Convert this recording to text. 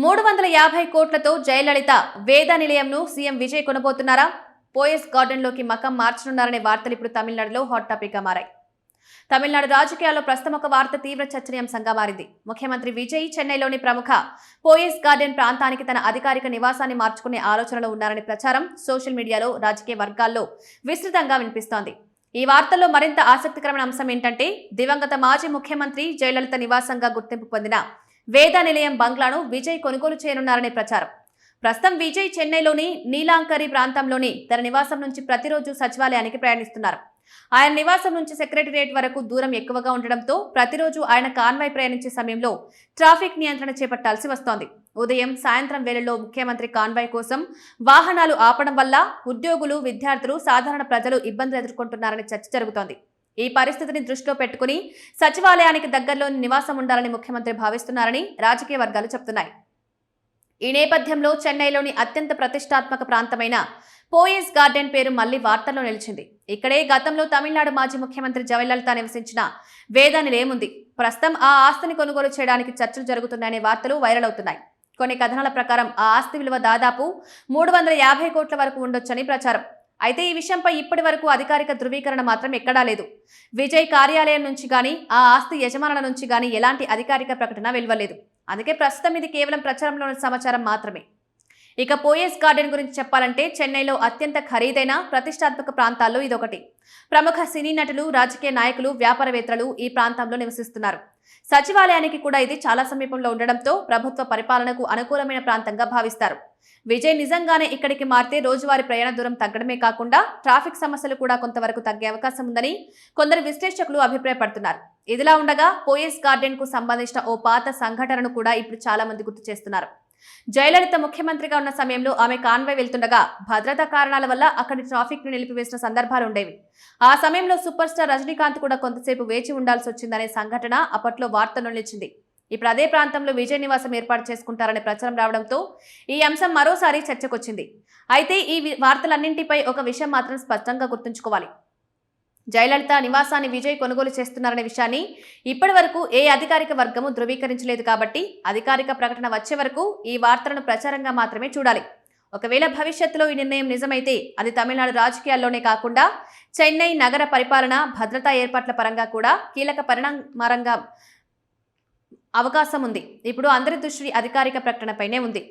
350 కోట్లతో జయలలిత వేద నిలయంను సీఎం విజయ్ కొనబోతున్నారా? పోయస్ గార్డెన్లోకి మకం మార్చనున్నారనే వార్తలు ఇప్పుడు తమిళనాడులో హాట్ టాపిక్గా మారాయి. తమిళనాడు రాజకీయాల్లో ప్రస్తుతం ఒక వార్త తీవ్ర చర్చనీయాంశంగా మారింది. ముఖ్యమంత్రి విజయ్ చెన్నైలోని ప్రముఖ పోయస్ గార్డెన్ ప్రాంతానికి తన అధికారిక నివాసాన్ని మార్చుకునే ఆలోచనలో ఉన్నారనే ప్రచారం సోషల్ మీడియాలో రాజకీయ వర్గాల్లో విస్తృతంగా వినిపిస్తోంది. ఈ వార్తల్లో మరింత ఆసక్తికరమైన అంశం ఏంటంటే, దివంగత మాజీ ముఖ్యమంత్రి జయలలిత నివాసంగా గుర్తింపు పొందిన వేద నిలయం బంగ్లాను విజయ్ కొనుగోలు చేయనున్నారనే ప్రచారం. ప్రస్తుతం విజయ్ చెన్నైలోని నీలాంకరి ప్రాంతంలోని తన నివాసం నుంచి ప్రతిరోజు సచివాలయానికి ప్రయాణిస్తున్నారు. ఆయన నివాసం నుంచి సెక్రటేరియట్ వరకు దూరం ఎక్కువగా ఉండడంతో ప్రతిరోజు ఆయన కాన్వాయ్ ప్రయాణించే సమయంలో ట్రాఫిక్ నియంత్రణ చేపట్టాల్సి వస్తోంది. ఉదయం, సాయంత్రం వేళల్లో ముఖ్యమంత్రి కాన్వాయ్ కోసం వాహనాలు ఆపడం వల్ల ఉద్యోగులు, విద్యార్థులు, సాధారణ ప్రజలు ఇబ్బందులు ఎదుర్కొంటున్నారనే చర్చ జరుగుతోంది. ఈ పరిస్థితిని దృష్టిలో పెట్టుకుని సచివాలయానికి దగ్గరలోని నివాసం ఉండాలని ముఖ్యమంత్రి భావిస్తున్నారని రాజకీయ వర్గాలు చెబుతున్నాయి. ఈ నేపథ్యంలో చెన్నైలోని అత్యంత ప్రతిష్టాత్మక ప్రాంతమైన పోయస్ గార్డెన్ పేరు మళ్లీ వార్తల్లో నిలిచింది. ఇక్కడే గతంలో తమిళనాడు మాజీ ముఖ్యమంత్రి జయలలిత నివసించిన వేద నిలయం ఉంది. ప్రస్తుతం ఆ ఆస్తిని కొనుగోలు చేయడానికి చర్చలు జరుగుతున్నాయనే వార్తలు వైరల్ అవుతున్నాయి. కొన్ని కథనాల ప్రకారం ఆ ఆస్తి విలువ దాదాపు 350 కోట్ల వరకు ఉండొచ్చని ప్రచారం. అయితే ఈ విషయంపై ఇప్పటి వరకు అధికారిక ధృవీకరణ మాత్రం ఎక్కడా లేదు. విజయ్ కార్యాలయం నుంచి గానీ, ఆ ఆస్తి యజమానుల నుంచి గానీ ఎలాంటి అధికారిక ప్రకటన వెలువలేదు. అందుకే ప్రస్తుతం ఇది కేవలం ప్రచారంలోని సమాచారం మాత్రమే. ఇక పోయస్ గార్డెన్ గురించి చెప్పాలంటే, చెన్నైలో అత్యంత ఖరీదైన ప్రతిష్టాత్మక ప్రాంతాల్లో ఇదొకటి. ప్రముఖ సినీ నటులు, రాజకీయ నాయకులు, వ్యాపారవేత్తలు ఈ ప్రాంతంలో నివసిస్తున్నారు. సచివాలయానికి కూడా ఇది చాలా సమీపంలో ఉండడంతో ప్రభుత్వ పరిపాలనకు అనుకూలమైన ప్రాంతంగా భావిస్తారు. విజయ్ నిజంగానే ఇక్కడికి మారితే రోజువారీ ప్రయాణ దూరం తగ్గడమే కాకుండా ట్రాఫిక్ సమస్యలు కూడా కొంతవరకు తగ్గే అవకాశం ఉందని కొందరు విశ్లేషకులు అభిప్రాయపడుతున్నారు. ఇదిలా ఉండగా పోయస్ గార్డెన్ కు సంబంధించిన ఓ పాత సంఘటనను కూడా ఇప్పుడు చాలా మంది గుర్తు చేస్తున్నారు. జయలలిత ముఖ్యమంత్రిగా ఉన్న సమయంలో ఆమె కాన్వాయ్ వెళ్తుండగా భద్రతా కారణాల వల్ల అక్కడి ట్రాఫిక్ ను నిలిపివేసిన సందర్భాలు ఉండేవి. ఆ సమయంలో సూపర్ స్టార్ రజనీకాంత్ కూడా కొంతసేపు వేచి ఉండాల్సి వచ్చిందనే సంఘటన అప్పట్లో వార్తల్లో నిలిచింది. ఇప్పుడు అదే ప్రాంతంలో విజయ్ నివాసం ఏర్పాటు చేసుకుంటారనే ప్రచారం రావడంతో ఈ అంశం మరోసారి చర్చకొచ్చింది. అయితే ఈ వార్తలన్నింటిపై ఒక విషయం మాత్రం స్పష్టంగా గుర్తుంచుకోవాలి. జయలలిత నివాసాన్ని విజయ్ కొనుగోలు చేస్తున్నారనే విషయాన్ని ఇప్పటి వరకు ఏ అధికారిక వర్గము ధృవీకరించలేదు. కాబట్టి అధికారిక ప్రకటన వచ్చే వరకు ఈ వార్తలను ప్రచారంగా మాత్రమే చూడాలి. ఒకవేళ భవిష్యత్తులో ఈ నిర్ణయం నిజమైతే అది తమిళనాడు రాజకీయాల్లోనే కాకుండా చెన్నై నగర పరిపాలన, భద్రతా ఏర్పాట్ల పరంగా కూడా కీలక పరిణామరంగా అవకాశం ఉంది. ఇప్పుడు అందరి దృష్టి అధికారిక ప్రకటనపైనే ఉంది.